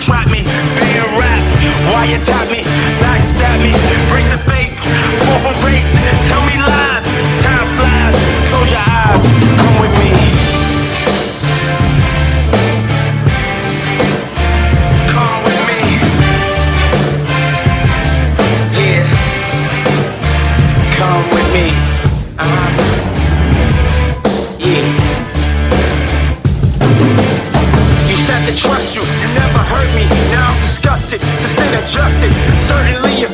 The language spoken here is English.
trap me, being rap, wiretap me, backstab me, break the faith, fall from grace, tell me lies, time flies, close your eyes, come with me. Come with me. Yeah. Come with me. Yeah. You said to trust you, you never hurt me. Now I'm disgusted, sustained adjusted. Certainly you